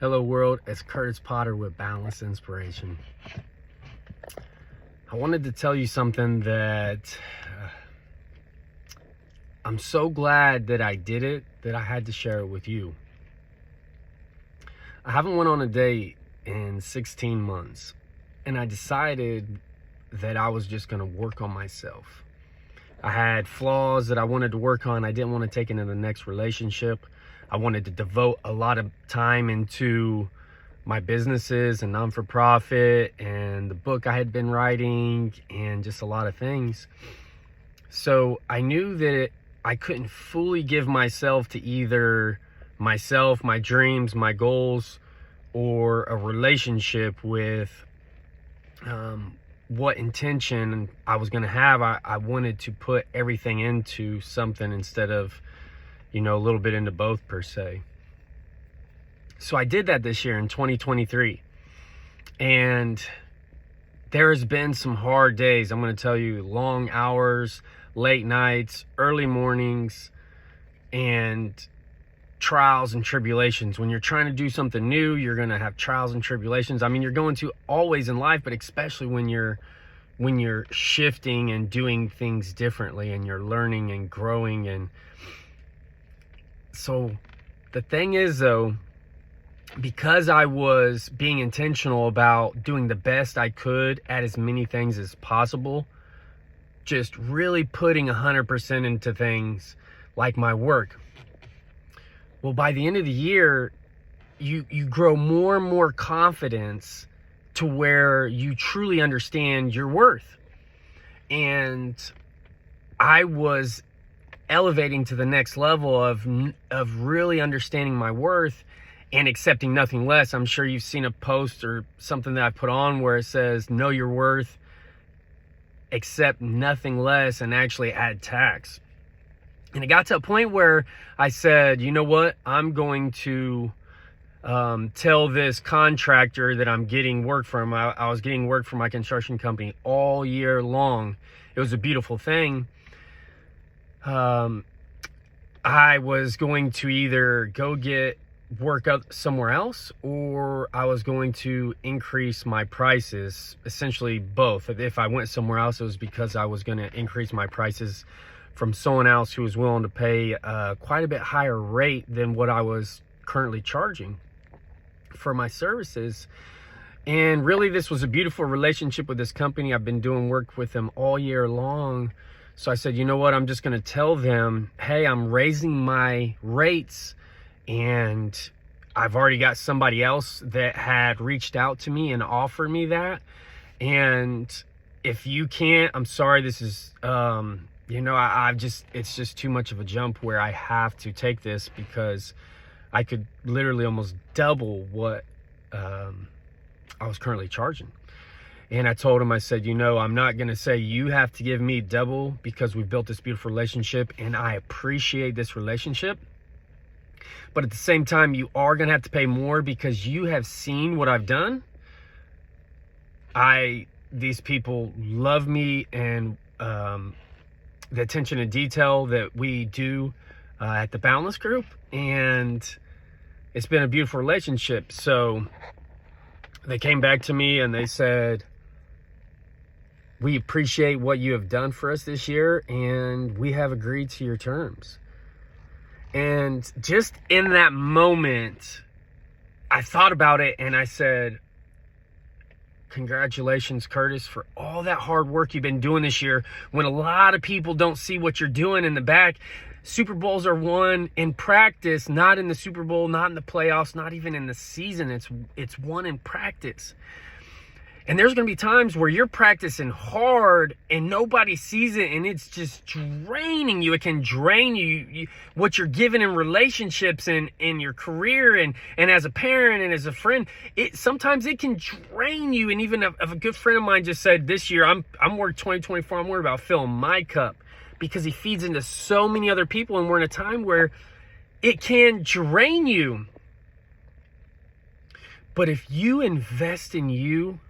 Hello world, it's Curtis Potter with Boundless Inspiration. I wanted to tell you something that I'm so glad that I did it, that I had to share it with you. I haven't went on a date in 16 months, and I decided that I was just gonna work on myself. I had flaws that I wanted to work on. I didn't want to take into the next relationship. I wanted to devote a lot of time into my businesses and non-for-profit and the book I had been writing and just a lot of things. So I knew that I couldn't fully give myself to either myself, my dreams, my goals, or a relationship with what intention I was going to have. I wanted to put everything into something instead of, a little bit into both per se. So I did that this year in 2023. And there has been some hard days. I'm going to tell you, long hours, late nights, early mornings, and trials and tribulations. When you're trying to do something new, you're going to have trials and tribulations. I mean, you're going to always in life, but especially when you're shifting and doing things differently and you're learning and growing. And so the thing is, though, because I was being intentional about doing the best I could at as many things as possible, just really putting 100% into things like my work. Well, by the end of the year, you grow more and more confidence to where you truly understand your worth. And I was elevating to the next level of really understanding my worth and accepting nothing less. I'm sure you've seen a post or something that I put on where it says, know your worth, accept nothing less, and actually add tax. And it got to a point where I said, you know what? I'm going to tell this contractor that I'm getting work from. I was getting work from my construction company all year long. It was a beautiful thing. I was going to either go get work up somewhere else, or I was going to increase my prices, essentially both. If I went somewhere else, it was because I was going to increase my prices from someone else who was willing to pay quite a bit higher rate than what I was currently charging for my services. And really, this was a beautiful relationship with this company. I've been doing work with them all year long. So I said, you know what? I'm just going to tell them, hey, I'm raising my rates, and I've already got somebody else that had reached out to me and offered me that. And if you can't, I'm sorry, this is, it's just too much of a jump where I have to take this, because I could literally almost double what I was currently charging. And I told him, I said, I'm not going to say you have to give me double, because we've built this beautiful relationship and I appreciate this relationship. But at the same time, you are going to have to pay more because you have seen what I've done. These people love me, and the attention to detail that we do at the Boundless Group. And it's been a beautiful relationship. So they came back to me and they said, we appreciate what you have done for us this year, and we have agreed to your terms. And just in that moment, I thought about it and I said, congratulations, Curtis, for all that hard work you've been doing this year. When a lot of people don't see what you're doing in the back, Super Bowls are won in practice, not in the Super Bowl, not in the playoffs, not even in the season. It's won in practice. And there's going to be times where you're practicing hard and nobody sees it, and it's just draining you. It can drain you, what you're given in relationships and in your career and as a parent and as a friend. Sometimes it can drain you. And even if a good friend of mine just said this year, I'm worried 2024, I'm worried about filling my cup, because he feeds into so many other people, and we're in a time where it can drain you. But if you invest in you,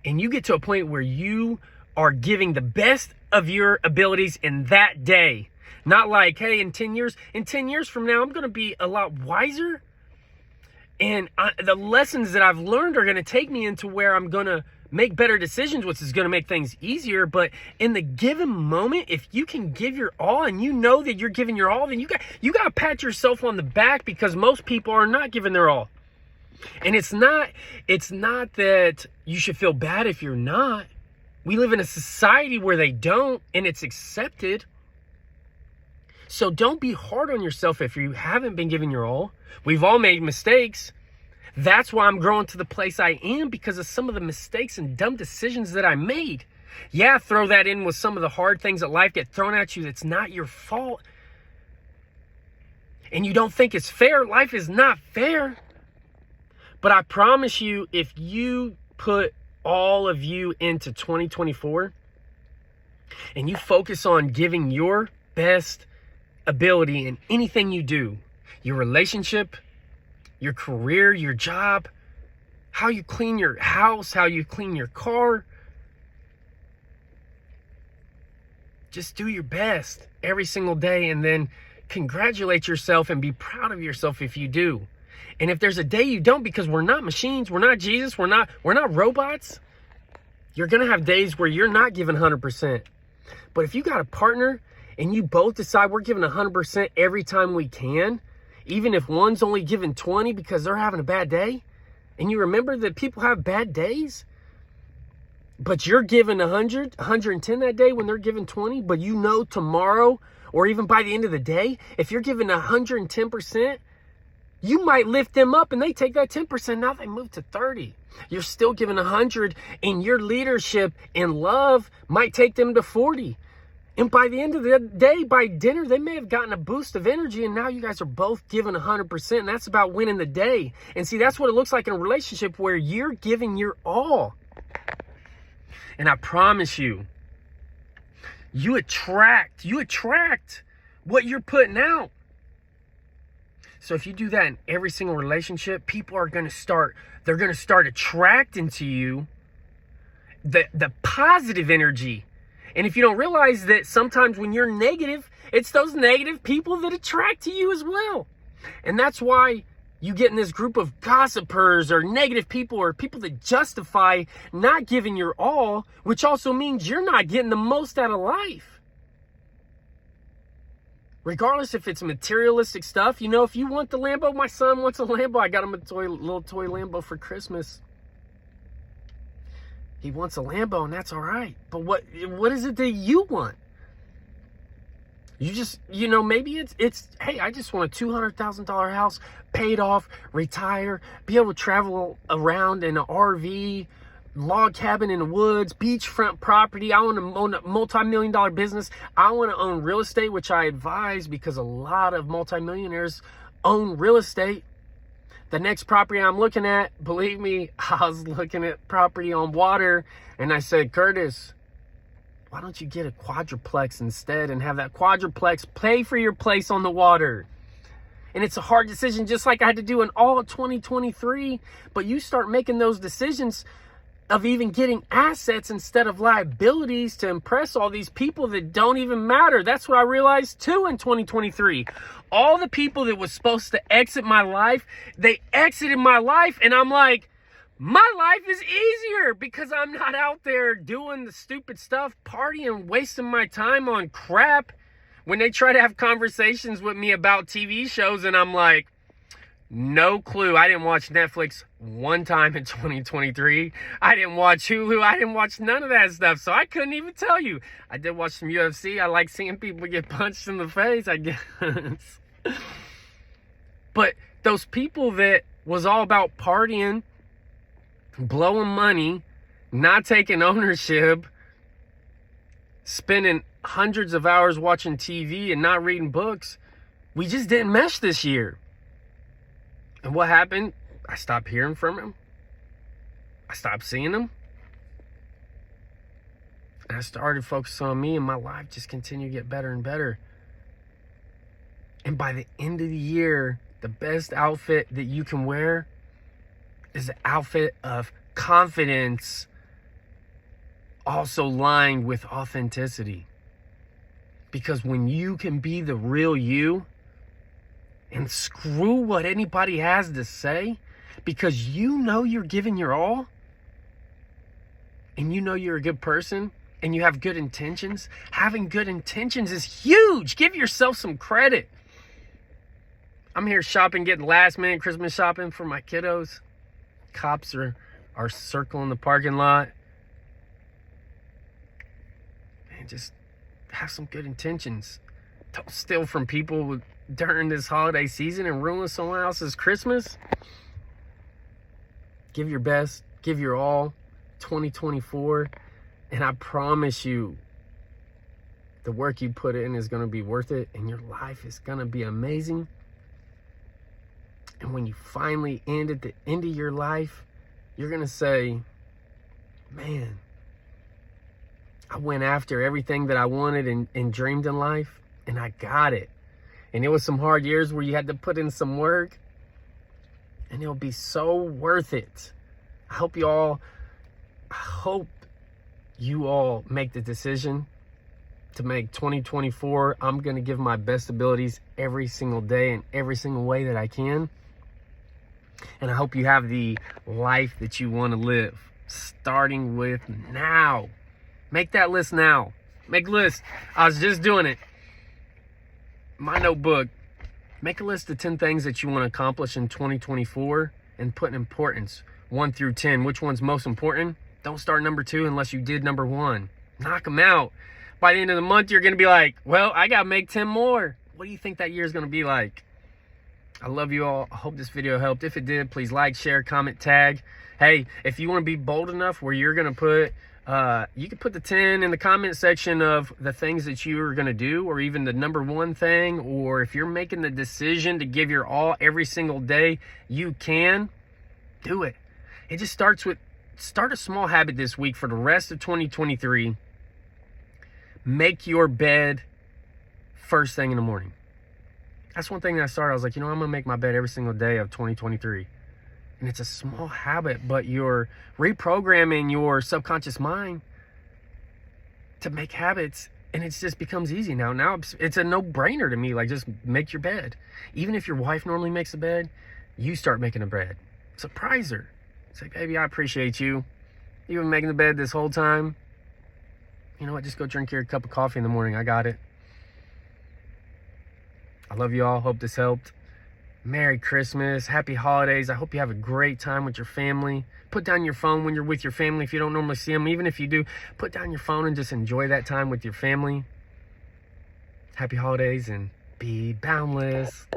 and you get to a point where you are giving the best of your abilities in that day, not like, hey, in 10 years from now, I'm going to be a lot wiser. And the lessons that I've learned are going to take me into where I'm going to make better decisions, which is going to make things easier. But in the given moment, if you can give your all and you know that you're giving your all, then you got to pat yourself on the back, because most people are not giving their all. And it's not that you should feel bad if you're not. We live in a society where they don't, and it's accepted. So don't be hard on yourself if you haven't been giving your all. We've all made mistakes. That's why I'm growing to the place I am, because of some of the mistakes and dumb decisions that I made. Yeah, throw that in with some of the hard things that life get thrown at you that's not your fault. And you don't think it's fair. Life is not fair. But I promise you, if you put all of you into 2024 and you focus on giving your best ability in anything you do, your relationship, your career, your job, how you clean your house, how you clean your car, just do your best every single day, and then congratulate yourself and be proud of yourself if you do. And if there's a day you don't, because we're not machines, we're not Jesus, we're not robots, you're going to have days where you're not giving 100%. But if you got a partner and you both decide we're giving 100% every time we can, even if one's only giving 20 because they're having a bad day, and you remember that people have bad days, but you're giving 100, 110 that day when they're giving 20, but you know tomorrow or even by the end of the day, if you're giving 110%, you might lift them up and they take that 10%. Now they move to 30. You're still giving 100, and your leadership and love might take them to 40. And by the end of the day, by dinner, they may have gotten a boost of energy, and now you guys are both giving 100%. And that's about winning the day. And see, that's what it looks like in a relationship where you're giving your all. And I promise you, you attract what you're putting out. So if you do that in every single relationship, people are going to start attracting to you the positive energy. And if you don't realize that sometimes when you're negative, it's those negative people that attract to you as well. And that's why you get in this group of gossipers or negative people or people that justify not giving your all, which also means you're not getting the most out of life. Regardless if it's materialistic stuff, you know, if you want the Lambo, my son wants a Lambo. I got him a little toy Lambo for Christmas. He wants a Lambo, and that's all right. But what is it that you want? You just, you know, maybe it's hey, I just want a $200,000 house, paid off, retire, be able to travel around in an RV, log cabin in the woods, beachfront property. I want to own a multi-million-dollar business. I want to own real estate, which I advise because a lot of multimillionaires own real estate. The next property I'm looking at, believe me, I was looking at property on water, and I said, Curtis, why don't you get a quadruplex instead and have that quadruplex pay for your place on the water? And it's a hard decision, just like I had to do in all of 2023. But you start making those decisions of even getting assets instead of liabilities to impress all these people that don't even matter. That's what I realized too in 2023. All the people that was supposed to exit my life, they exited my life, and I'm like, my life is easier because I'm not out there doing the stupid stuff, partying, wasting my time on crap. When they try to have conversations with me about TV shows, and I'm like, no clue. I didn't watch Netflix one time in 2023. I didn't watch Hulu. I didn't watch none of that stuff. So I couldn't even tell you. I did watch some UFC. I like seeing people get punched in the face, I guess. But those people that was all about partying, blowing money, not taking ownership, spending hundreds of hours watching TV and not reading books, we just didn't mesh this year. And what happened? I stopped hearing from him. I stopped seeing him. And I started focusing on me, and my life just continued to get better and better. And by the end of the year, the best outfit that you can wear is the outfit of confidence, also lined with authenticity. Because when you can be the real you, and screw what anybody has to say, because you know you're giving your all, and you know you're a good person, and you have good intentions. Having good intentions is huge. Give yourself some credit. I'm here shopping, getting last minute Christmas shopping for my kiddos. Cops are circling the parking lot. Man, just have some good intentions. Don't steal from people during this holiday season and ruin someone else's Christmas. Give your best, give your all, 2024, and I promise you, the work you put in is going to be worth it, and your life is going to be amazing. And when you finally end at the end of your life, you're going to say, man, I went after everything that I wanted and dreamed in life, and I got it. And it was some hard years where you had to put in some work, and it'll be so worth it. I hope you all make the decision to make 2024. I'm going to give my best abilities every single day in every single way that I can. And I hope you have the life that you want to live, starting with now. Make that list now. Make a list. I was just doing it. My notebook. Make a list of 10 things that you want to accomplish in 2024 and put an importance 1 through 10. Which one's most important? Don't start number 2 unless you did number 1. Knock them out. By the end of the month, you're going to be like, well, I got to make 10 more. What do you think that year is going to be like? I love you all. I hope this video helped. If it did, please like, share, comment, tag. Hey, if you want to be bold enough where you're going to put, you can put the 10 in the comment section of the things that you are going to do, or even the number 1 thing, or if you're making the decision to give your all every single day, you can do it. It just start a small habit this week for the rest of 2023. Make your bed first thing in the morning. That's one thing that I started. I was like, I'm going to make my bed every single day of 2023. And it's a small habit, but you're reprogramming your subconscious mind to make habits, and it just becomes easy now. Now it's a no-brainer to me. Like, just make your bed. Even if your wife normally makes a bed, you start making a bed. Surprise her. Say, baby, I appreciate you. You've been making the bed this whole time. You know what? Just go drink your cup of coffee in the morning. I got it. I love you all. Hope this helped. Merry Christmas. Happy holidays. I hope you have a great time with your family. Put down your phone when you're with your family if you don't normally see them. Even if you do, put down your phone and just enjoy that time with your family. Happy holidays and be boundless.